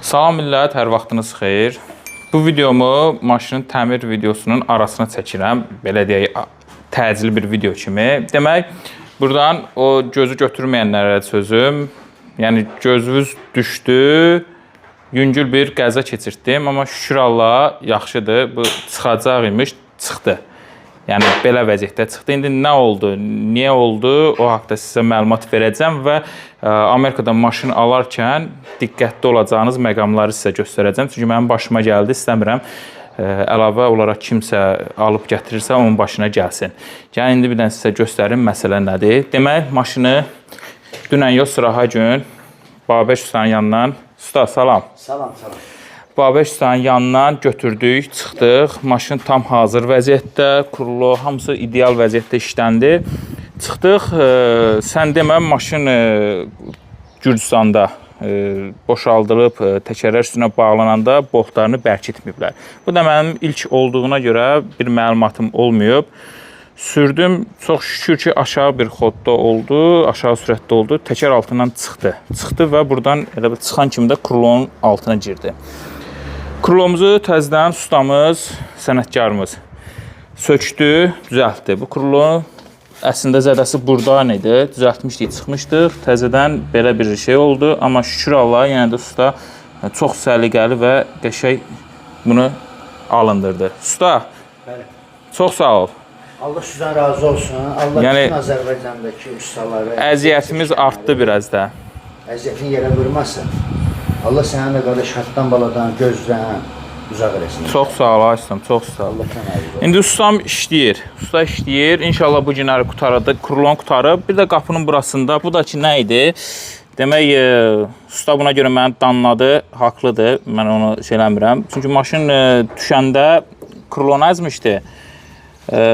Salam millət, hər vaxtınız xeyir. Bu videomu maşının təmir videosunun arasına çəkirəm. Belə deyək, təcili bir video kimi. Demək, buradan o gözü götürməyənlərə sözüm. Yəni, gözünüz düşdü, yüngül bir qəza keçirtdim. Amma şükür Allah, yaxşıdır. Bu çıxacaq imiş, çıxdı. Yəni, belə vəziyyətdə çıxdı. İndi nə oldu, niyə oldu, o haqda sizə məlumat verəcəm və Amerikadan maşın alarkən diqqətli olacağınız məqamları sizə göstərəcəm. Çünki mənim başıma gəldi, istəmirəm əlavə olaraq kimsə alıb gətirirsə, onun başına gəlsin. Yəni, indi bir dənə sizə göstərim, məsələ nədir. Demək, maşını dünən yox, sıraha gün Babək Ustanın yanından, usta, salam. Salam, salam. Babək Ustanın yanından götürdük, çıxdıq. Maşın tam hazır vəziyyətdə, kurulu, hamısı ideal vəziyyətdə işləndi. Çıxdıq, sən demə, maşın Gürcüstanda boşaldılıb, təkərlər üstünə bağlananda boltlarını bərkitməyiblər. Bu da mənim ilk olduğuna görə bir məlumatım olmayıb. Sürdüm, çox şükür ki, aşağı bir xodda oldu, aşağı sürətdə oldu. Təkər altından çıxdı. Çıxdı və buradan elə çıxan kimi də kurulonun altına girdi. Kurulomuzu təzədən ustamız, sənətkarımız sökdü, düzəltdi. Bu kurulon əslində zədəsi buradan idi, düzəltmişdik, çıxmışdıq. Təzədən belə bir şey oldu, amma şükür Allah, yenə də usta çox səliqəli və qəşəng bunu alındırdı. Usta, bəli, çox sağ ol. Allah sizdən razı olsun. Allah bütün Azərbaycandakı ustaları... Əziyyətimiz artdı biraz da. Əziyyətini yerə vurmasın. Allah sənin də qardaş həddən baladan, gözdən uzaq eləsin. Çox sağ ol, Aysam, çox sağ ol. İndi ustam işləyir. Usta işləyir. İnşallah bu günləri qutardı, kurulon qutarıb. Bir də qapının burasında. Bu da ki, nə idi? Demək, usta buna görə məni danladı. Haqlıdır. Mən onu eləmirəm. Çünki maşın düşəndə kurulon əzmişdi.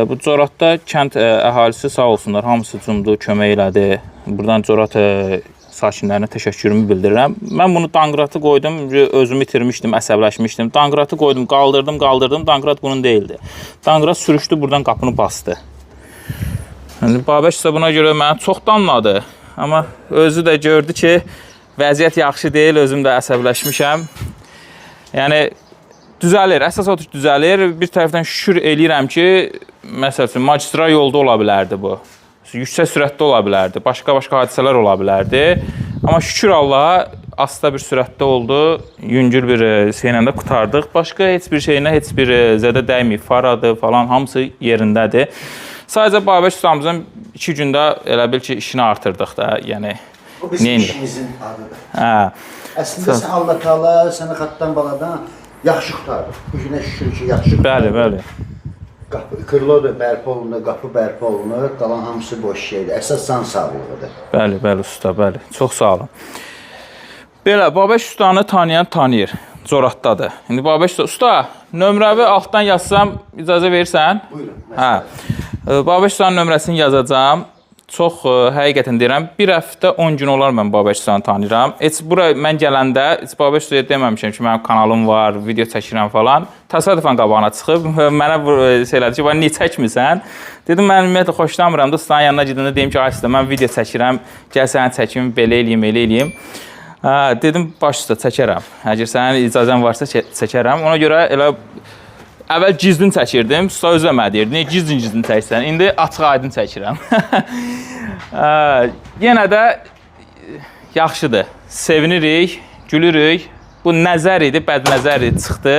Bu coratda kənd əhalisi sağ olsunlar. Hamısı cumdu, kömək elədi. Buradan corat sakinlərinə təşəkkürümü bildirirəm. Mən bunu danqıratı qoydum, özümü itirmişdim, əsəbləşmişdim. Danqıratı qoydum, qaldırdım. Danqırat bunun deyildi. Danqırat sürüşdü, buradan qapını bastı. Babək isə buna görə məni çox danladı. Amma özü də gördü ki, vəziyyət yaxşı deyil, özüm də əsəbləşmişəm. Yəni, düzəlir, əsas otur düzəlir. Bir tərəfdən şükür eləyirəm ki, məsəl üçün, magistral yolda ola bilərdi bu. Yüksək sürətdə ola bilərdi, başqa hadisələr ola bilərdi. Amma şükür Allaha, asta bir sürətdə oldu, yüngül bir şeylə də qutardıq. Başqa heç bir şeyinə heç bir zədə dəyməyib, faradı falan, hamısı yerindədir. Sadəcə Babək ustamızın 2 gündə elə bil ki, işini artırdıq da, yəni. O bizim işimizin adıdır. Hə. Əslində sən Allah Taala səni xatdan baladan yaxşı qutardıq. Bu günə şükür ki, yaxşı qutardıq. Bəli, bəli. Kırlo da bərpa olunur, qapı bərpa olunur, qalan hamısı boş şeydir. Əsas can sağlığıdır. Bəli, bəli usta, bəli. Çox sağ olun. Belə, Babək ustanı tanıyan tanıyır. Coratdadır. İndi Babək usta, nömrəvi altdan yazsam, icazə verirsən? Buyurun. Hə. Babək ustanın nömrəsini yazacağam. Çox həqiqətən deyirəm, bir həftə 10 gün olar mən Babək ustanı tanıyıram. Heç bura mən gələndə, heç Babək ustaya deməmişəm ki, mənim kanalım var, video çəkirəm falan. Təsadüfən qabağına çıxıb, mənə şeylədi ki, niyə çəkmirsən? Dedim, mən ümumiyyətlə xoşlamıram da, ustanın yanına gedəndə deyim ki, ay usta, mən video çəkirəm, gəl səni çəkim, belə eləyim, elə eləyim. Dedim, baş usta, çəkərəm. Əgər sənin icazən varsa çəkərəm. Ona görə elə əvvəl gizlin çəkirdim, usta özə mənə deyirdi, niyə gizlin çəksən? İndi açıq aydın çəkirəm. Yenə də yaxşıdır, sevinirik, gülürük. Bu nəzər idi, bədnəzər idi, çıxdı.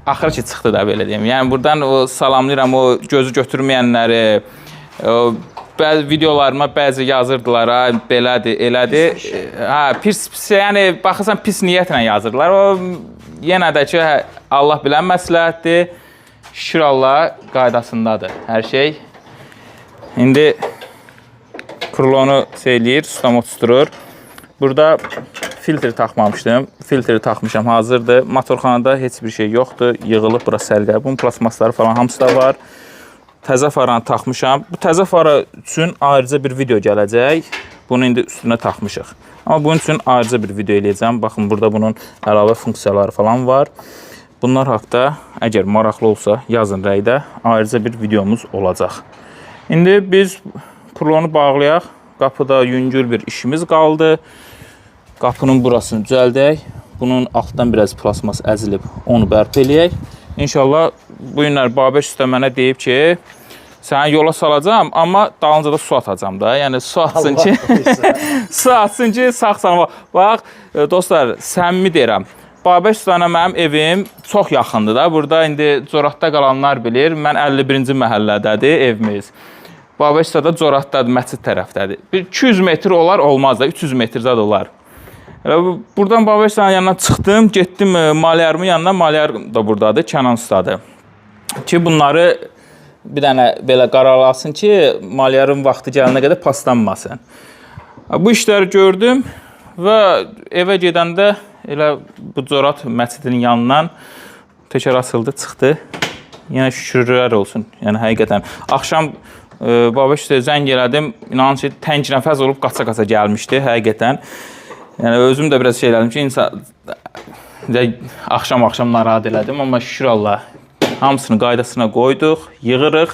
Axır ki, çıxdı da belə deyim. Yəni, buradan salamlayıram o gözü götürməyənləri, videolarıma bəzi yazırdılar, belədir, elədir. Pis, yəni, baxırsan, pis niyyətlə yazırdılar. O, yenə də ki, Allah bilən məsləhətdir. Şükür Allah qaydasındadır hər şey. İndi kurulonu eləyir, ustam oturur. Burada filtri taxmamışdım. Filtri taxmışam, hazırdır. Motorxanada heç bir şey yoxdur. Yığılıb bura səlqə. Bunun plasmasları falan hamısı da var. Təzə faranı taxmışam. Bu təzə fara üçün ayrıca bir video gələcək. Bunu indi üstünə taxmışıq. Amma bunun üçün ayrıca bir video eləyəcəm. Baxın, burada bunun əlavə funksiyaları falan var. Bunlar haqda, əgər maraqlı olsa, yazın rəydə. Ayrıca bir videomuz olacaq. İndi biz kurulonu bağlayaq. Qapıda yüngül bir işimiz qaldı. Qapının burasını düzəldək. bunun altdan biraz plasmas əzilib, onu bərpa eləyək. İnşallah bu günlər Babək usta mənə deyib ki, səni yola salacağım, amma dalınca da su atacağım da. Yəni su atsın ki, su atsın ki, sağ-salamat. Bax, dostlar, səmimi deyirəm. Babək ustana mənim evim çox yaxındır da. Burada indi Coratda qalanlar bilir. Mən 51-ci məhəllədədir evimiz. Babək usta da Coratdadır, Məscid tərəfdədir. 200 metr olar, olmaz da, 300 metr zad olar. Buradan Babək ustanın yanına çıxdım, getdim malyarımın yanına. Malyar da buradadır, Kənan ustadır. Ki bunları bir dənə belə qaralasın ki, malyarın vaxtı gələnə qədər paslanmasın. Bu işləri gördüm və evə gedəndə elə bu Corat məscidinin yanından təkər asıldı, çıxdı. Yəni şükürlər olsun. Yəni həqiqətən axşam Babək ustaya zəng elədim. İnanın ki, tənk nəfəs olub qaça-qaça gəlmişdi həqiqətən. Yəni özüm də biraz şey elədim ki, insan axşam narahat elədim, amma şükür Allah. Hamısını qaydasına qoyduq, yığırıq.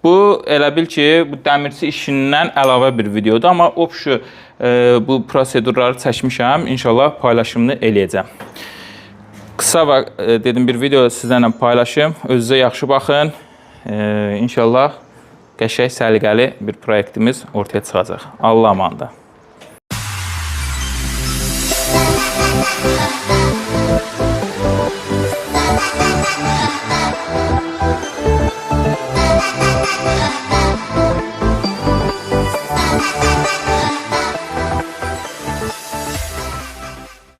Bu, elə bil ki, bu dəmirçi işindən əlavə bir videodur. Amma obşu bu prosedurları çəkmişəm. İnşallah paylaşımını eləyəcəm. Qısa və dedim bir video sizlərlə paylaşım. Özünüzə yaxşı baxın. İnşallah qəşəng, səliqəli bir proyektimiz ortaya çıxacaq. Allah amanında.